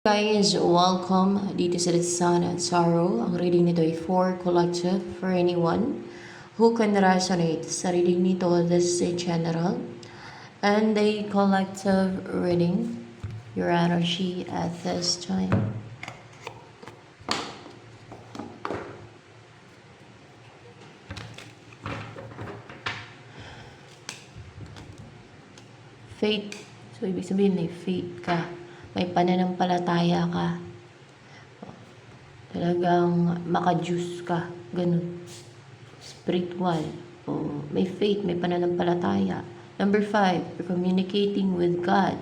Guys, welcome dito sa The Sun at Sorrow. Ang reading nito ay for collective for anyone who can resonate. Sa reading nito, this is a general and a collective reading. Your energy at this time. Faith. So, ibig sabihin may faith ka. May pananampalataya ka. Talagang maka-juice ka. Ganun. Spiritual. O, may faith, may pananampalataya. Number 5, you're communicating with God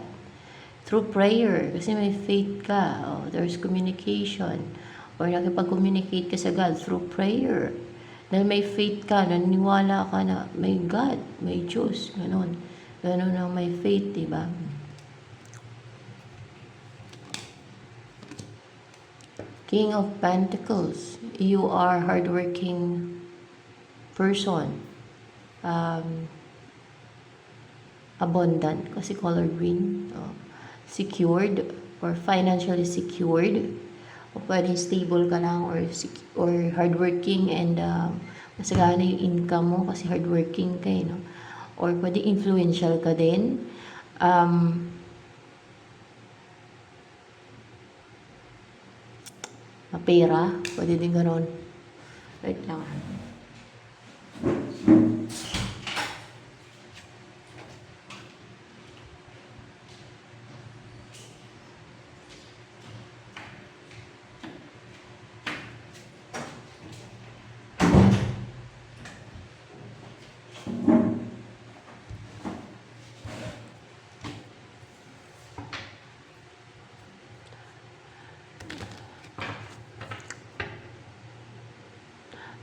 through prayer. Kasi may faith ka. O, there's communication. Or nakipag-communicate ka sa God through prayer. Dahil may faith ka, naniniwala ka na may God, may Diyos. Ganun. Ganun ang may faith, diba? King of Pentacles, you are hardworking person. Abundant, kasi color green. Secured or financially secured. O pwedeng stable ka lang or hardworking and masagana yung income mo kasi hardworking ka, no? Or pwedeng influential ka din. Pera, pwede din gano'n. Wait lang.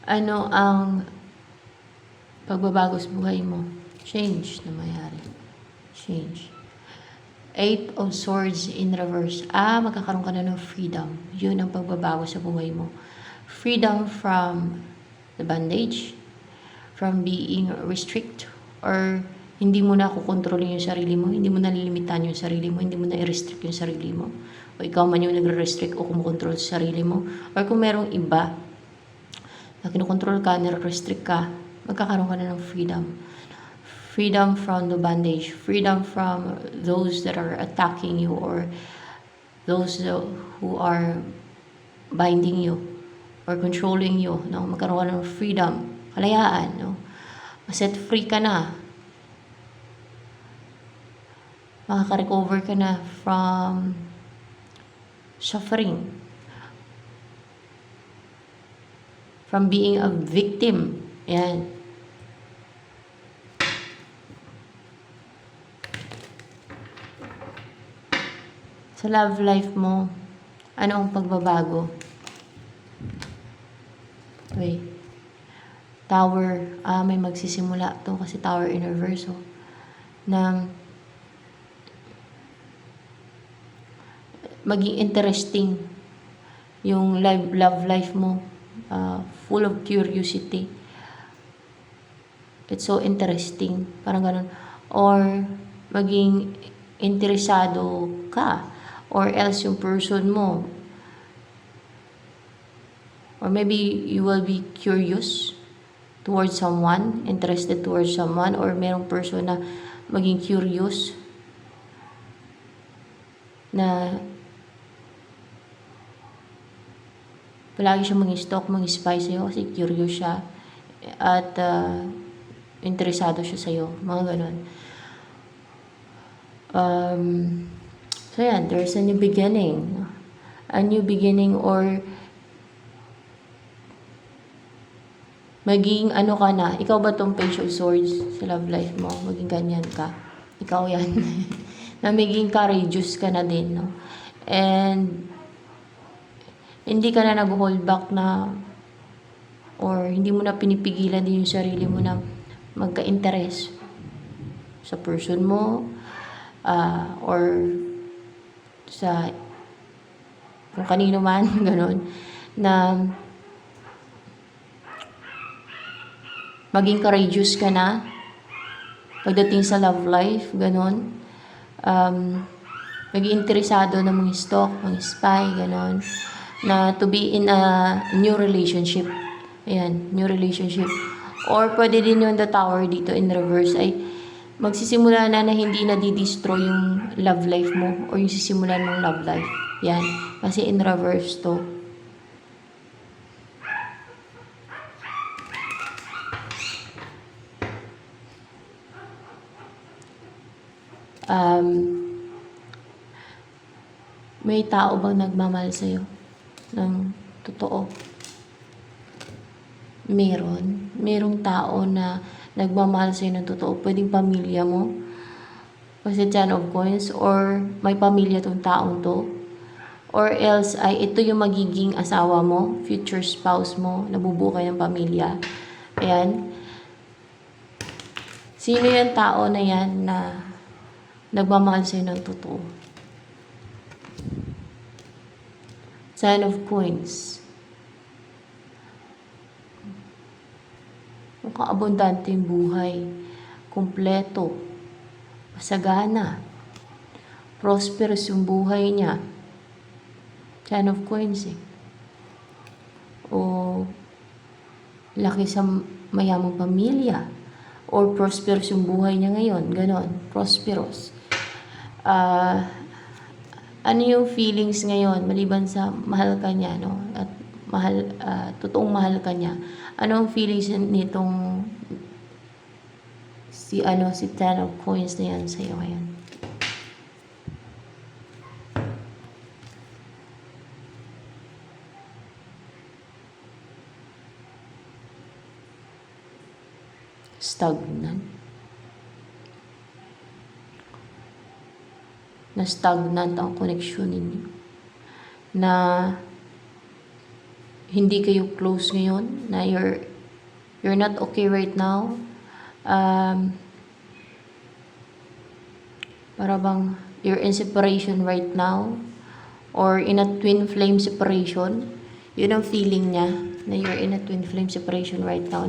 Ano ang pagbabago sa buhay mo? Change na mayari. Change. 8 of Swords in reverse. Magkakaroon ka na ng freedom. Yun ang pagbabago sa buhay mo. Freedom from the bondage, from being restrict, or hindi mo na kukontrolin yung sarili mo, hindi mo na lilimitan yung sarili mo, hindi mo na i-restrict yung sarili mo. O ikaw man yung nagre-restrict o kumukontrol sa sarili mo. Or kung merong iba na kinokontrol ka, nire-restrict ka, magkakaroon ka na ng freedom. Freedom from the bondage. Freedom from those that are attacking you or those who are binding you or controlling you. No? Magkaroon ka ng freedom. Kalayaan. No? Set free ka na. Makaka-recover ka na from suffering. From being a victim. Yan. Sa love life mo, ano ang pagbabago? Wait. Tower. May magsisimula to kasi Tower in reverse. Na maging interesting yung love life mo. Full of curiosity. It's so interesting. Parang ganun. Or maging interesado ka. Or else yung person mo. Or maybe you will be curious towards someone. Interested towards someone. Or merong person na maging curious. Na palagi siya mag-stalk, mag-spy sa'yo kasi curious siya at interesado siya sa'yo. Mga ganun. So yan, there's a new beginning. A new beginning or maging ano ka na. Ikaw ba tong Page of Swords sa love life mo? Maging ganyan ka. Ikaw yan. Na maging courageous ka na din. No? And hindi ka na nag-hold back na or hindi mo na pinipigilan din yung sarili mo na magka-interest sa person mo or sa kung kanino man, ganun, na maging courageous ka na pagdating sa love life, ganun. Nag-iinteresado na mga stalk, mga spy, ganon. Na to be in a new relationship. Ayan, new relationship. Or pwede din yung the tower dito in reverse ay magsisimula na hindi na di-destroy yung love life mo or yung sisimulan mong love life. Yan. Kasi in reverse to. May tao bang nagmamahal sa'yo ng totoo? Merong tao na nagmamahal sa'yo ng totoo. Pwedeng pamilya mo. Kasi 10 of coins. Or may pamilya tong taong to. Or else ay ito yung magiging asawa mo, future spouse mo, nabubuo kayo ng pamilya. Ayan. Sino yung tao na yan na nagmamahal sa'yo ng totoo? 10 of coins. Mukhang abundante yung buhay. Kumpleto. Masagana. Prosperous yung buhay niya. 10 of coins eh. O laki sa mayamang pamilya. Or prosperous yung buhay niya ngayon. Ganon. Prosperous. Ano yung feelings ngayon maliban sa mahal ka niya, no? At totoong mahal ka niya. Ano ang feelings nitong si 10 of coins na yan sa'yo ngayon? Stagnant. Na stagnant ang connection ninyo. Na hindi kayo close ngayon. Na you're not okay right now. Para bang you're in separation right now. Or in a twin flame separation. Yun ang feeling niya. Na you're in a twin flame separation right now.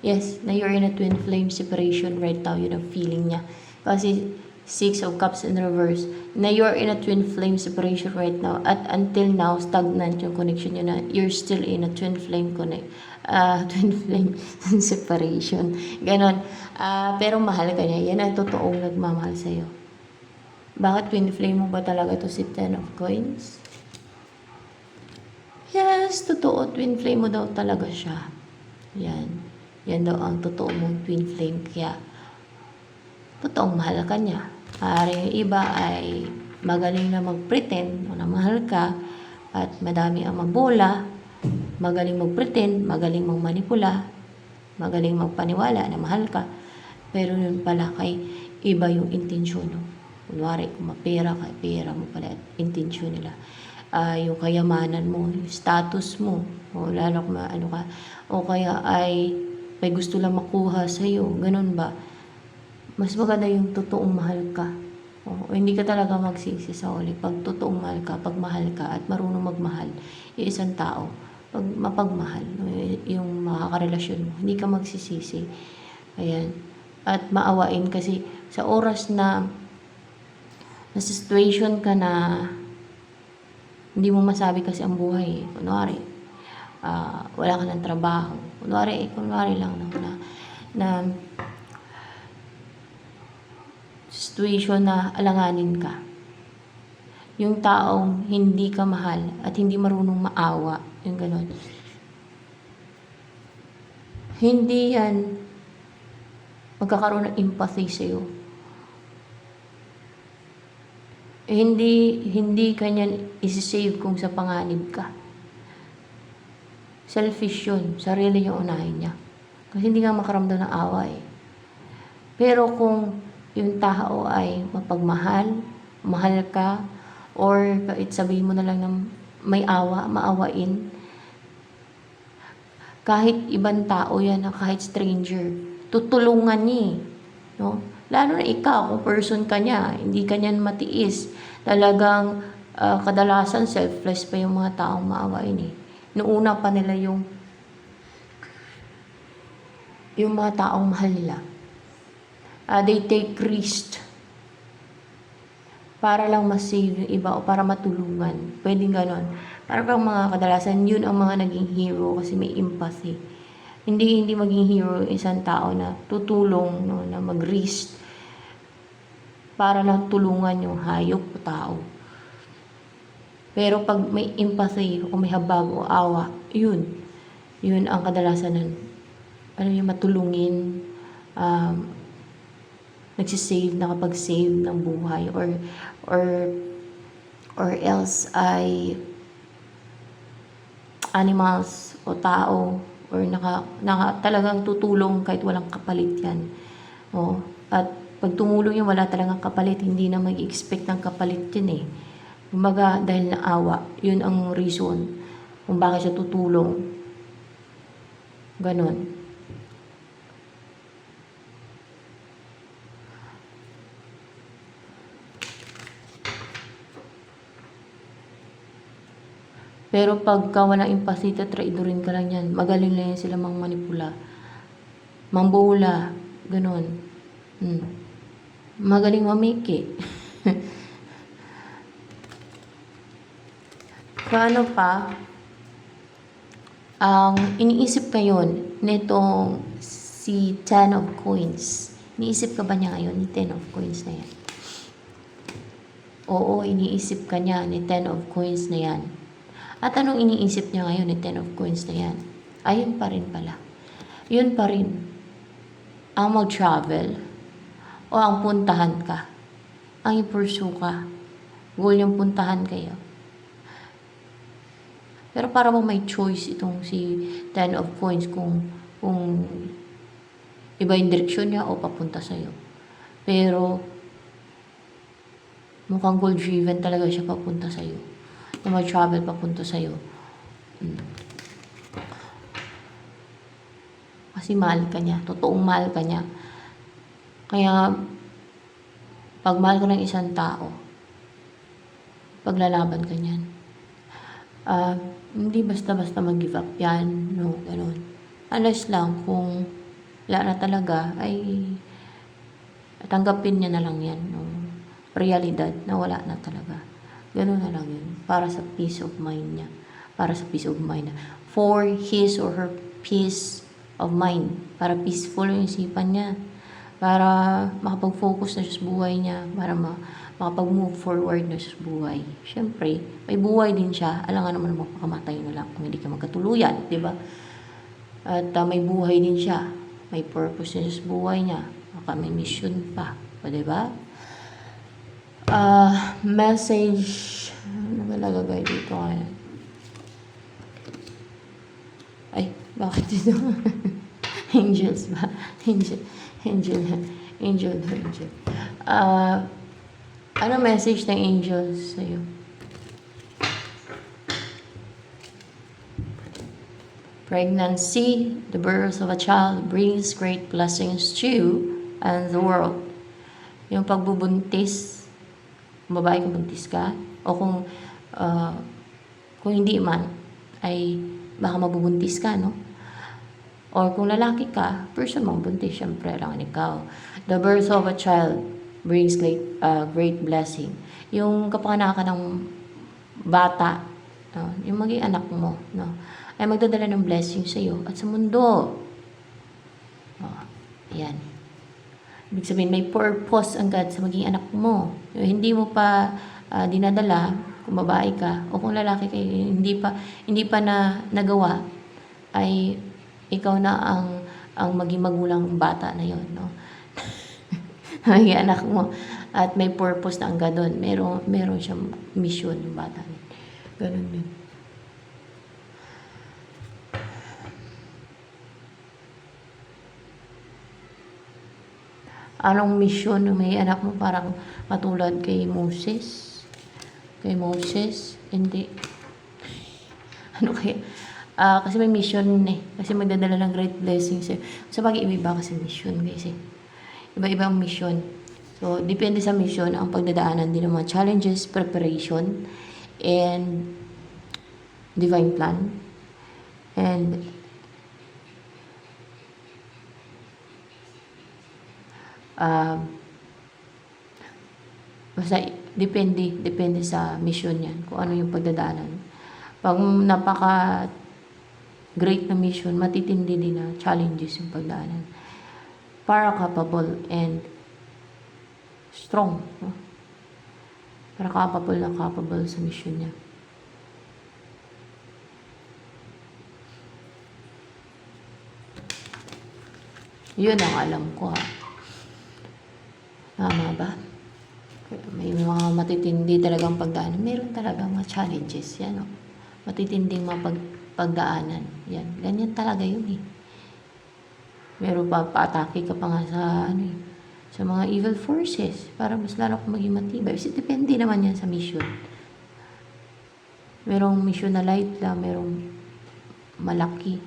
Yes, na you're in a twin flame separation right now. Yun ang feeling niya. Kasi 6 of Cups in reverse, na you are in a twin flame separation right now. At until now, stagnant yung connection nyo na you're still in a twin flame twin flame separation. Ganon. Pero mahal ka niya. Yan ang totoong nagmamahal sa'yo. Bakit twin flame mo ba talaga to si 10 of Coins? Yes, totoo. Twin flame mo daw talaga siya. Yan. Yan daw ang totoo mong twin flame. Kaya, totoong mahal ka niya. Yung iba ay magaling na mag-pretend na mahal ka at madami ang mabola, magaling mag-pretend, magaling magmanipula, magaling magpaniwala na mahal ka. Pero yun pala kay iba yung intensyon. No? Kunwari, kung mapera ka, pera mo pala intensyon nila. Yung kayamanan mo, yung status mo, o lalo kung ano ka, o kaya ay may gusto lang makuha sa'yo, ganun ba? Mas maganda yung totoong mahal ka. O hindi ka talaga magsisi sa uli. Pag totoong mahal ka, pag mahal ka at marunong magmahal, yung isang tao, pag mapagmahal, yung makakarelasyon mo, hindi ka magsisisi. Ayan. At maawain kasi sa oras na nasa situation ka na hindi mo masabi kasi ang buhay. Kunwari, wala ka ng trabaho. Kunwari lang na situation na alanganin ka. Yung taong hindi ka mahal at hindi marunong maawa, yung gano'n. Hindi yan magkakaroon ng empathy sa'yo. Hindi kanyan isi-save kung sa panganib ka. Selfish yun. Sarili yung unahin niya. Kasi hindi nga makaramdam ng awa eh. Pero kung yung tao ay mapagmahal, mahal ka, or kahit sabihin mo na lang na may awa, maawain. Kahit ibang tao yan, kahit stranger, tutulungan niya. No? Lalo na ikaw, kung person ka niya, hindi ka niyan matiis. Talagang kadalasan selfless pa yung mga taong maawain eh. Noong pa nila yung mga taong mahal nila. They take risk. para lang ma-save yung iba o para matulungan. Pwedeng ganon. Para bang mga kadalasan, yun ang mga naging hero kasi may empathy. Hindi maging hero yung isang tao na tutulong, no, na mag-risk para lang tulungan yung hayop o tao. Pero pag may empathy o may habag o awa, yun ang kadalasan ng ano yung matulungin, nagsisave, nakapag-save ng buhay or or else ay animals o tao or talagang tutulong kahit walang kapalit yan. O, at pag tumulong yun, wala talagang kapalit, hindi na mag-expect ng kapalit yun eh. Kumbaga, dahil naawa, yun ang reason kung bakit siya tutulong. Ganon. Pero pagka walang empathy, traidorin ka lang yan. Magaling lang yan sila manipula. Mambola. Ganon. Magaling mamiki. Paano pa, ang iniisip ngayon nitong si 10 of coins. Iniisip ka ba niya ngayon ni 10 of coins na yan? Oo, iniisip ka niya ni 10 of coins na yan. At anong iniisip niya ngayon ni 10 of coins na yan? Ayun pa rin pala. Yun pa rin. Ang mag-travel o ang puntahan ka. Ang i-pursue ka. Goal yung puntahan kayo. Pero para bang may choice itong si 10 of coins kung iba yung direksyon niya o papunta sa'yo. Pero mukhang goal-driven talaga siya papunta sa'yo. Na mag-travel papunta sa'yo. Kasi mahal ka niya. Totoong mahal ka niya. Kaya pag mahal ka ng isang tao, paglalaban ka niyan. Hindi basta-basta mag-give up yan. No, gano'n. Unless lang kung wala na talaga, ay tanggapin niya na lang yan. No? Realidad na wala na talaga. Gano'n na lang yun. Para sa peace of mind niya. Para sa peace of mind. For his or her peace of mind. Para peaceful yung isipan niya. Para makapag-focus na siya sa buhay niya. Para makapag-move forward na siya sa buhay. Siyempre, may buhay din siya. Alam nga naman mapakamatay na lang kung hindi ka magkatuluyan. Diba? At may buhay din siya. May purpose din siya sa buhay niya. Baka may mission pa. O diba? Message. Ano ba nagagay dito ngayon? Ay, bakit dito? Angels ba? Angel. Ano message ng angels sa'yo? Pregnancy, the birth of a child brings great blessings to you and the world. Yung pagbubuntis, kung babae kung buntis ka, o kung hindi man, ay baka mabubuntis ka, no? Or kung lalaki ka, person mong buntis, syempre lang ikaw. The birth of a child brings great blessing. Yung kapanganakan ng bata, no? Yung maging anak mo, no? Ay magdadala ng blessing sa iyo at sa mundo. Yan. Ibig sabihin, may purpose ang God sa maging anak mo. Yung hindi mo pa dinadala, kung babae ka, o kung lalaki ka, hindi pa na nagawa, ay ikaw na ang maging magulang ng bata na yon, no? Maging anak mo. At may purpose na ang God doon. Meron siyang mission yung bata. Ganun din. Anong mission ng may anak mo? Parang katulad kay Moses? Kay Moses? Hindi. Ano kaya? Kasi may mission eh. Kasi magdadala ng great blessings eh. Sa bagay, iba-iba kasi mission guys eh. Iba-iba ang mission. So, depende sa mission ang pagdadaanan din ng mga challenges, preparation, and divine plan. And basta Depende sa mission yan, kung ano yung pagdadaanan. Pag napaka great na mission, matitindi din na challenges yung pagdaanan. Para capable and strong. No? Para capable sa mission niya. Yun ang alam ko ha. Tama ba? May mga matitindi talagang pagdaanan. Meron talaga mga challenges. Yan o. Matitinding mga pagdaanan. Yan. Ganyan talaga yun eh. Meron pa, paatake ka pa nga sa sa mga evil forces para mas lalo kang maging matibay. Kasi depende naman yan sa mission. Merong mission na light lang, merong malaki,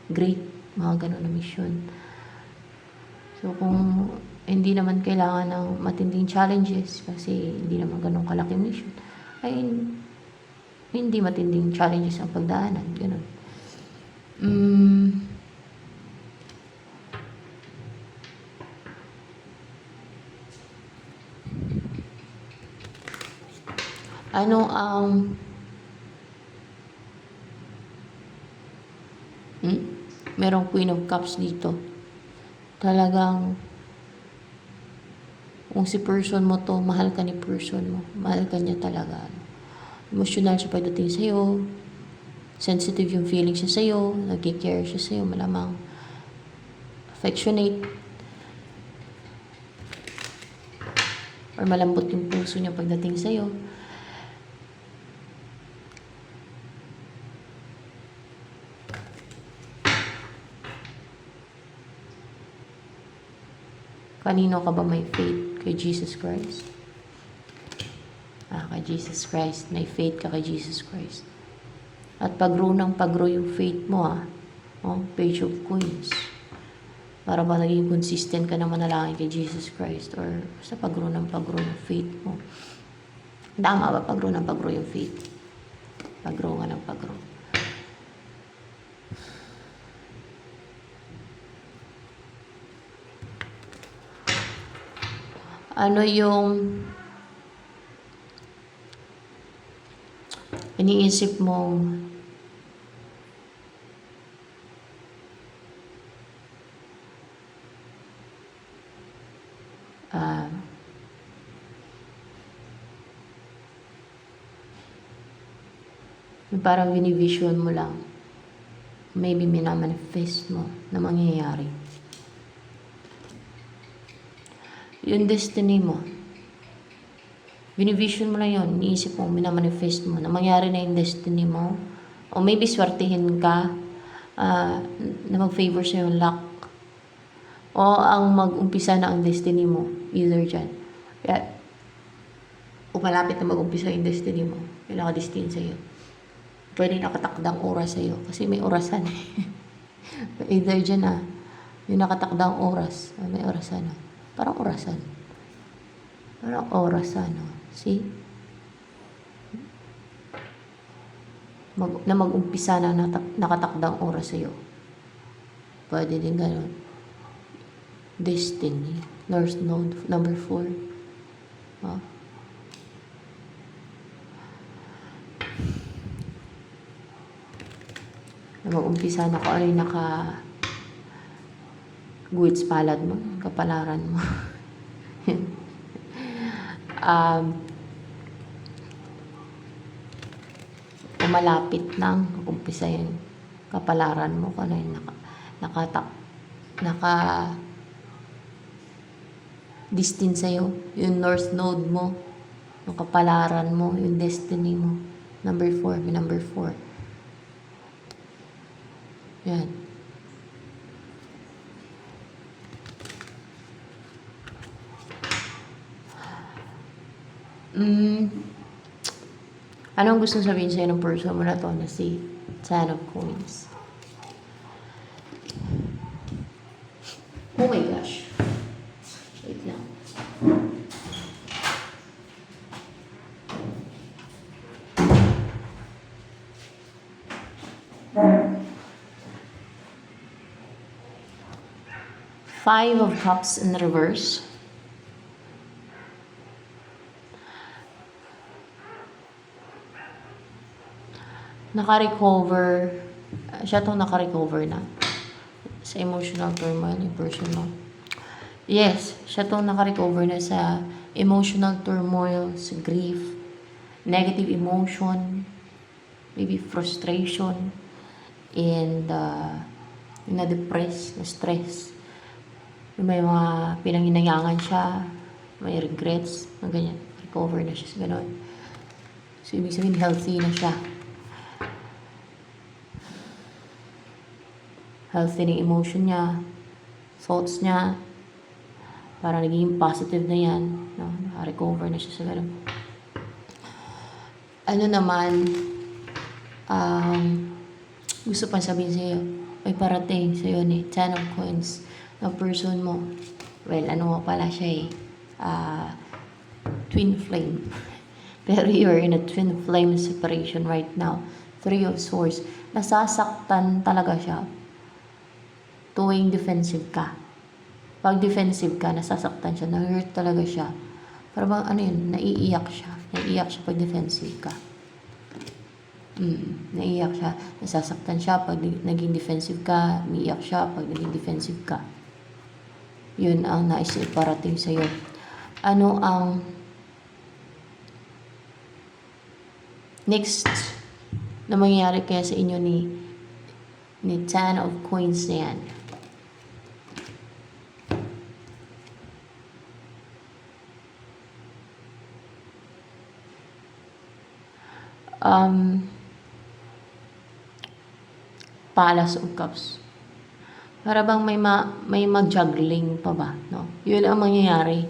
great, mga ganun na mission. So, kung hindi naman kailangan ng matinding challenges kasi hindi naman ganun kalaki mission, ay hindi matinding challenges ang pagdaanan. Ganun. Ano ang merong Queen of Cups dito. Talagang kung si person mo to, mahal ka ni person mo. Mahal ka niya talaga. Emotional siya pagdating sa'yo. Sensitive yung feelings siya sa'yo. Nag-care siya sa'yo. Malamang affectionate. Or malambot yung puso niya pagdating sa'yo. Kanino ka ba may faith? Kay Jesus Christ? Kay Jesus Christ. May faith ka kay Jesus Christ. At pag-grow yung faith mo Page of Coins. Para ba naging consistent ka na manalangin kay Jesus Christ or sa pag-grow ng faith mo. Tama ba pag-grow yung faith? Pag-grow nga ng pag-grow. Ano yung iniisip mong parang binivision mo lang, maybe minamanifest mo na mangyayari. Yung destiny mo, binivision mo lang yun, iniisip mo, minamanifest mo, na mangyari na yung destiny mo, o maybe swertihin ka, na mag-favor sa yung luck, o ang mag-umpisa na ang destiny mo, either dyan. Kaya, malapit na mag-umpisa yung destiny mo, yung nakadestin sa'yo. Pwede nakatakdang oras sa'yo, kasi may orasan. Either dyan yung nakatakdang oras, may orasan Parang orasan. See? Na mag-umpisa na nakatakdang oras sa'yo. Pwede din ganun. Destiny. North Node, number 4. Na mag-umpisa na kung ano yung guhit palad mo, kapalaran mo. Malapit nang umpisa yung kapalaran mo, kung ano yung destin sa'yo, yung North Node mo, yung kapalaran mo, yung destiny mo. Number 4, may number 4. Yan. Anong gusto sabihin sa'yo ng person mo na to na si Ten of Coins? Oh my gosh. Wait lang. Five of Cups in reverse. naka-recover, siya tong naka-recover na sa emotional turmoil yung person mo. Yes, siya tong naka-recover na sa emotional turmoil, sa grief, negative emotion, maybe frustration, and na-depress, na-stress. May mga pinanginayangan siya, may regrets, mga ganyan. Recover na siya sa gano'n. So, ibig sabihin, healthy na siya. Healthy na emotion niya, thoughts niya, para naging positive na yan. No? Recover na siya sa gano'n. Ano naman, gusto pang sabihin sa'yo, may parating sa'yo ni Ten of Coins na person mo. Well, ano mo pala siya twin flame. Pero you're in a twin flame separation right now. Three of Swords. Nasasaktan talaga siya tuwing defensive ka. Pag defensive ka, nasasaktan siya, na-hurt talaga siya. Para bang ano yun, naiiyak siya. Naiiyak siya pag defensive ka. Naiiyak siya, nasasaktan siya pag naging defensive ka, naiiyak siya pag naging defensive ka. Yun ang nais iparating sa'yo. Ano ang next na mangyayari kaya sa inyo ni Ten of Coins na yan? Palace of Cups. Para bang may mag-juggling pa ba, no? Yun ang mangyayari.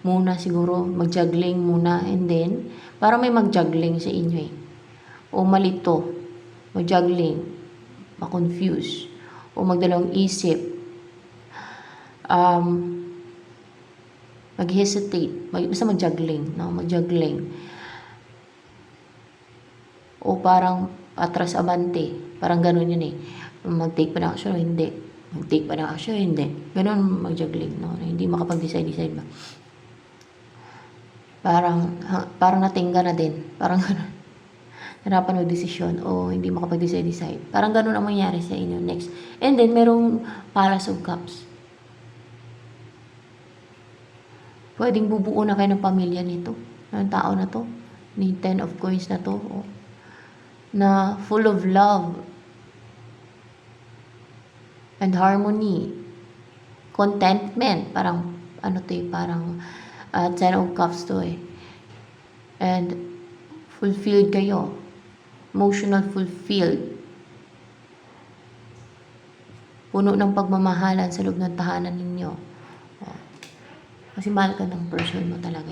Muna siguro, mag-juggling muna, and then, para may mag-juggling sa inyo O malito, mag-juggling, ma-confuse, o magdalawang isip, mag-hesitate, basta mag-juggling, no? Mag-juggling. O parang atras abante, parang ganun yun mag-take pa ng action o hindi, mag-take pa ng action o hindi, ganun mag-juggling, no? Hindi makapag-decide ba, parang natingga na din, parang ganun, harapan mag-desisyon o hindi makapag-decide, parang ganun ang mangyari sa inyo next. And then merong Palace of Cups, pwedeng bubuo na kayo ng pamilya nito, ng tao na to, ni Ten of Coins na to, na full of love and harmony, contentment, parang ano to parang Ten of Cups to and fulfilled kayo, emotional fulfilled, puno ng pagmamahalan sa loob ng tahanan ninyo. Kasi mahal ka ng person mo talaga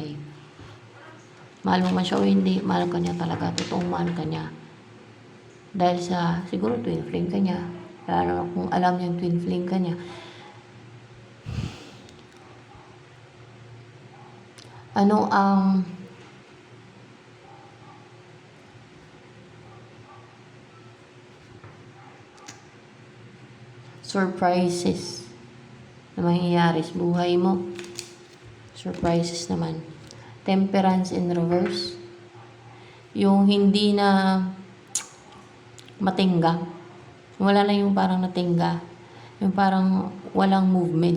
mahal mo man siya o hindi, mahal ka niya talaga, totoong mahal ka niya. Dahil sa, siguro twin flame ka niya. Lalo kung alam niya yung twin flame ka niya. Ano ang surprises na mangyayari sa buhay mo? Surprises naman. Temperance in reverse. Yung hindi na matingga. Wala na yung parang natingga. Yung parang walang movement.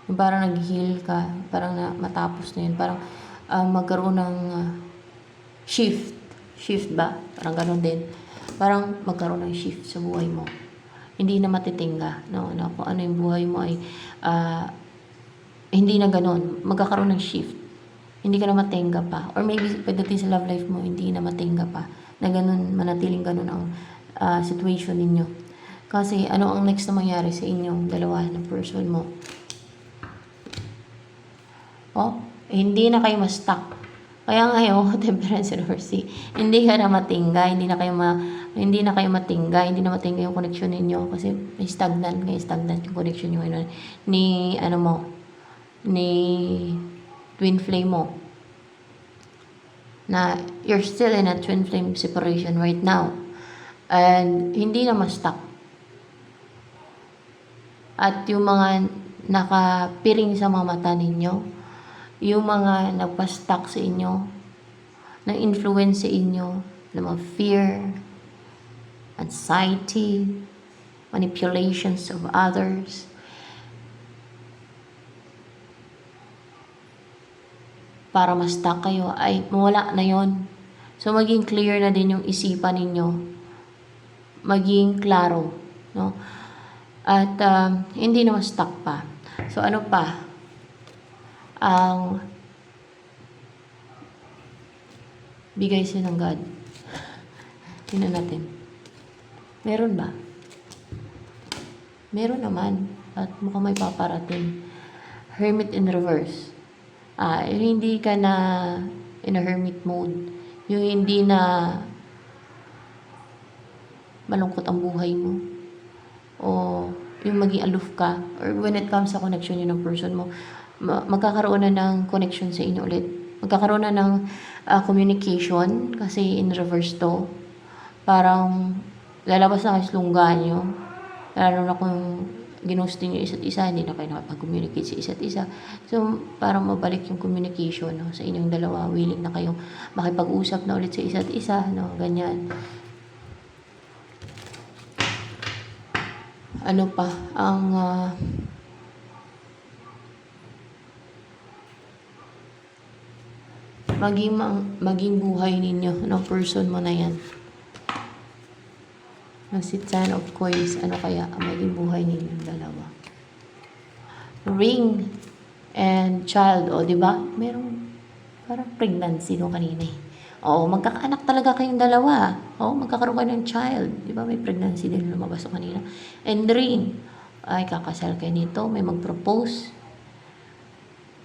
Yung parang nag-heal ka. Parang matapos na yun. Parang magkaroon ng shift. Shift ba? Parang ganun din. Parang magkaroon ng shift sa buhay mo. Hindi na matitingga. No? Kung ano yung buhay mo ay hindi na ganun. Magkakaroon ng shift. Hindi ka na matingga pa. Or maybe pagdating sa love life mo, hindi na matingga pa. Na ganun, manatiling ganun ang situation ninyo. Kasi ano ang next na mangyari sa inyong dalawa ng person mo? Hindi na kayo ma-stuck. Kaya ngayon, Temperance and Mercy, hindi ka na matingga, hindi na kayo matingga, hindi na matingga yung connection ninyo kasi may stagnant yung connection nyo ni twin flame mo. Na you're still in a twin flame separation right now. And hindi na ma-stuck. At yung mga nakapiring sa mga mata ninyo, yung mga nagpa-stuck sa inyo, na influence sa inyo, na mga fear, anxiety, manipulations of others. Para ma-stuck kayo, ay mawala na yon. So, maging clear na din yung isipan ninyo. Maging klaro, no? At hindi na ma-stuck pa. So, ano pa? Ang bigay siya ng God. Tingnan natin. Meron ba? Meron naman. At mukhang may paparating. Hermit in reverse. Yung hindi ka na in a hermit mode. Yung hindi na malungkot ang buhay mo. O yung maging aloof ka. Or when it comes sa connection yun ng person mo, magkakaroon na ng connection sa inyo ulit. Magkakaroon na ng communication kasi in reverse to. Parang lalabas na kayo lungga nyo. Lalo na kung ginusto nyo isa't isa, hindi na kayo nakapag-communicate sa isa't isa. So, parang mabalik yung communication, no, sa inyong dalawa. Willing na kayong makipag-usap na ulit sa isa't isa, no, ganyan. Ano pa? Ang maging buhay ninyo ng person mo na yan. Ng Ten of Coins, ano kaya ang maging buhay ninyong dalawa? Ring and child, o, di ba? Merong parang pregnancy no kanina eh. Oo, magkakaanak talaga kayong dalawa. Oo, magkakaroon kayo ng child. Di ba? May pregnancy din lumabas o kanina. And ring, ay kakasal kayo nito, may mag-propose.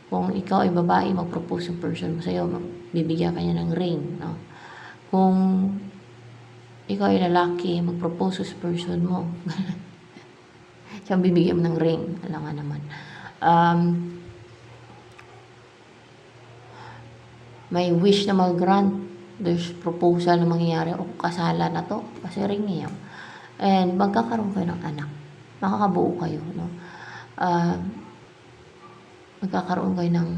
Kung ikaw ay babae, mag-propose yung person mo sa'yo, bibigyan ka niya ng ring. No? Kung ikaw ay lalaki, mag-propose sa person mo. Siyang bibigyan mo ng ring. Alam nga naman. May wish na mag-grant. There's proposal na mangyayari o kasalan na to. Kasi ring niya. And magkakaroon kayo ng anak. Makakabuo kayo. No? Magkakaroon kayo ng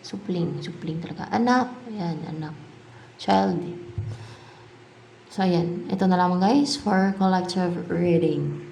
supling. Supling talaga. Anak. Ayan, anak. Child. So, ayan. Ito na lamang guys for collective reading.